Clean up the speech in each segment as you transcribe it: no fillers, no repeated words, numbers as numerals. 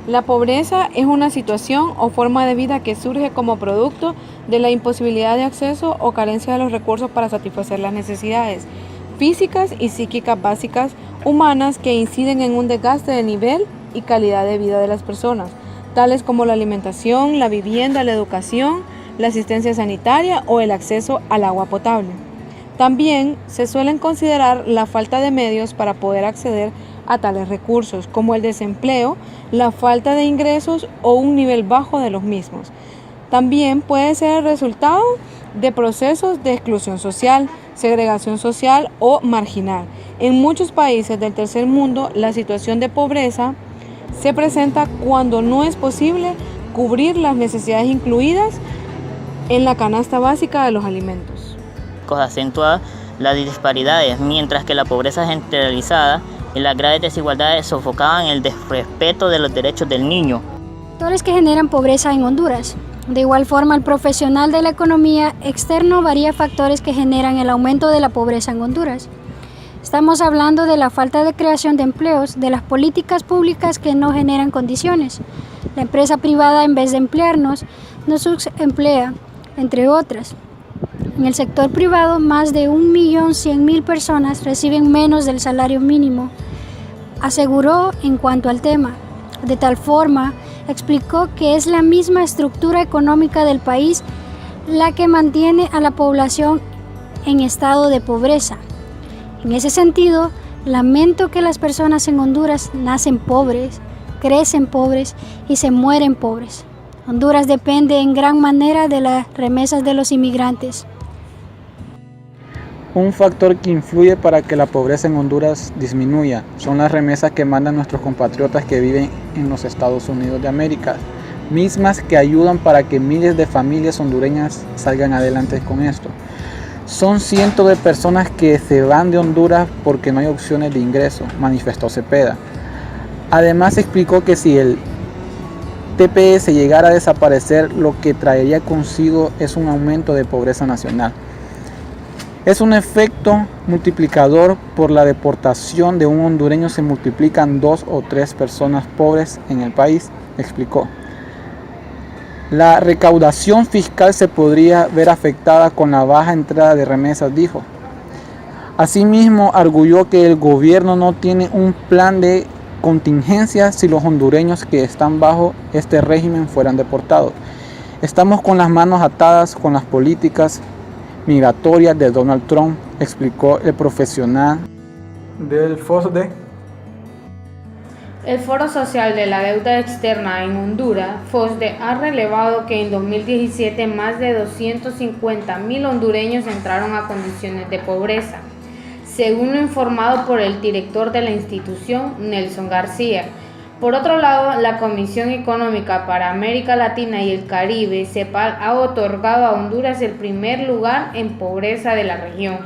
La pobreza es una situación o forma de vida que surge como producto de la imposibilidad de acceso o carencia de los recursos para satisfacer las necesidades físicas y psíquicas básicas humanas que inciden en un desgaste de nivel y calidad de vida de las personas, tales como la alimentación, la vivienda, la educación, la asistencia sanitaria o el acceso al agua potable. También se suelen considerar la falta de medios para poder acceder a tales recursos, como el desempleo, la falta de ingresos o un nivel bajo de los mismos. También puede ser el resultado de procesos de exclusión social, segregación social o marginal. En muchos países del tercer mundo, la situación de pobreza se presenta cuando no es posible cubrir las necesidades incluidas en la canasta básica de los alimentos. Acentúa las disparidades, mientras que la pobreza generalizada y las graves desigualdades sofocaban el desrespeto de los derechos del niño. Factores que generan pobreza en Honduras. De igual forma, el profesional de la economía externo varía factores que generan el aumento de la pobreza en Honduras. Estamos hablando de la falta de creación de empleos, de las políticas públicas que no generan condiciones. La empresa privada, en vez de emplearnos, nos subemplea, entre otras. En el sector privado, más de 1.100.000 personas reciben menos del salario mínimo, aseguró en cuanto al tema. De tal forma, explicó que es la misma estructura económica del país la que mantiene a la población en estado de pobreza. En ese sentido, lamento que las personas en Honduras nacen pobres, crecen pobres y se mueren pobres. Honduras depende en gran manera de las remesas de los inmigrantes. Un factor que influye para que la pobreza en Honduras disminuya son las remesas que mandan nuestros compatriotas que viven en los Estados Unidos de América, mismas que ayudan para que miles de familias hondureñas salgan adelante con esto. Son cientos de personas que se van de Honduras porque no hay opciones de ingreso, manifestó Cepeda. Además explicó que si el TPS llegara a desaparecer, lo que traería consigo es un aumento de pobreza nacional. Es un efecto multiplicador. Por la deportación de un hondureño se multiplican 2 o 3 personas pobres en el país, explicó. La recaudación fiscal se podría ver afectada con la baja entrada de remesas, dijo. Asimismo, arguyó que el gobierno no tiene un plan de contingencia si los hondureños que están bajo este régimen fueran deportados. Estamos con las manos atadas con las políticas migratorias de Donald Trump, explicó el profesional del FOSDE. El Foro Social de la Deuda Externa en Honduras, FOSDE, ha relevado que en 2017 más de 250.000 hondureños entraron a condiciones de pobreza, según lo informado por el director de la institución, Nelson García. Por otro lado, la Comisión Económica para América Latina y el Caribe, CEPAL, ha otorgado a Honduras el primer lugar en pobreza de la región.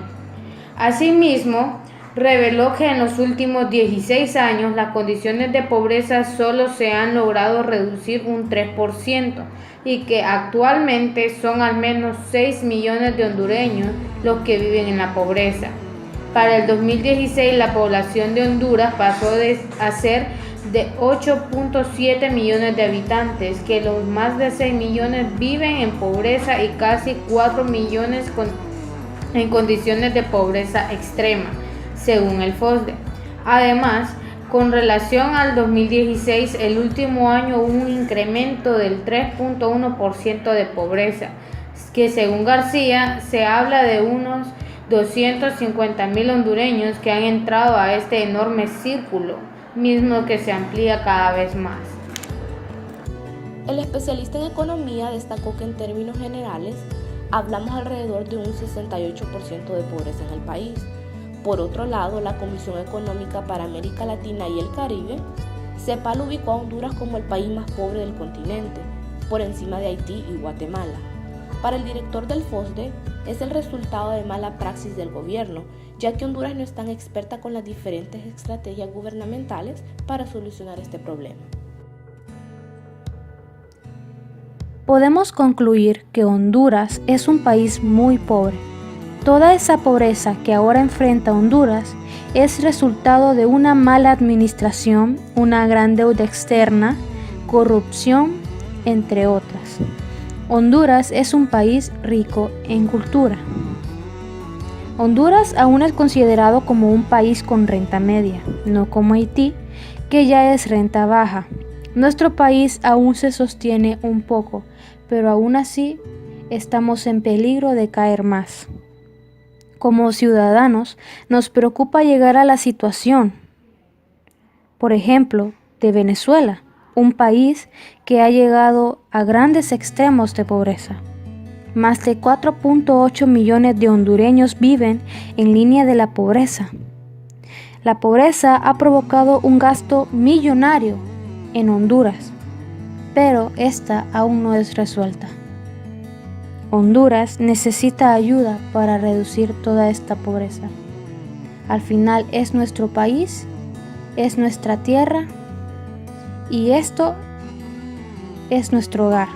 Asimismo, reveló que en los últimos 16 años las condiciones de pobreza solo se han logrado reducir un 3% y que actualmente son al menos 6 millones de hondureños los que viven en la pobreza. Para el 2016, la población de Honduras pasó a ser de 8.7 millones de habitantes, que los más de 6 millones viven en pobreza y casi 4 millones en condiciones de pobreza extrema, según el FOSDE. Además, con relación al 2016, el último año hubo un incremento del 3.1% de pobreza, que según García se habla de unos 250.000 hondureños que han entrado a este enorme círculo, mismo que se amplía cada vez más. El especialista en economía destacó que en términos generales hablamos alrededor de un 68% de pobreza en el país. Por otro lado, la Comisión Económica para América Latina y el Caribe, CEPAL, ubicó a Honduras como el país más pobre del continente, por encima de Haití y Guatemala. Para el director del FOSDE, es el resultado de mala praxis del gobierno, ya que Honduras no es tan experta con las diferentes estrategias gubernamentales para solucionar este problema. Podemos concluir que Honduras es un país muy pobre. Toda esa pobreza que ahora enfrenta Honduras es resultado de una mala administración, una gran deuda externa, corrupción, entre otras. Honduras es un país rico en cultura. Honduras aún es considerado como un país con renta media, no como Haití, que ya es renta baja. Nuestro país aún se sostiene un poco, pero aún así estamos en peligro de caer más. Como ciudadanos, nos preocupa llegar a la situación, por ejemplo, de Venezuela, un país que ha llegado a grandes extremos de pobreza. Más de 4.8 millones de hondureños viven en línea de la pobreza. La pobreza ha provocado un gasto millonario en Honduras, pero esta aún no es resuelta. Honduras necesita ayuda para reducir toda esta pobreza. Al final es nuestro país, es nuestra tierra y esto es nuestro hogar.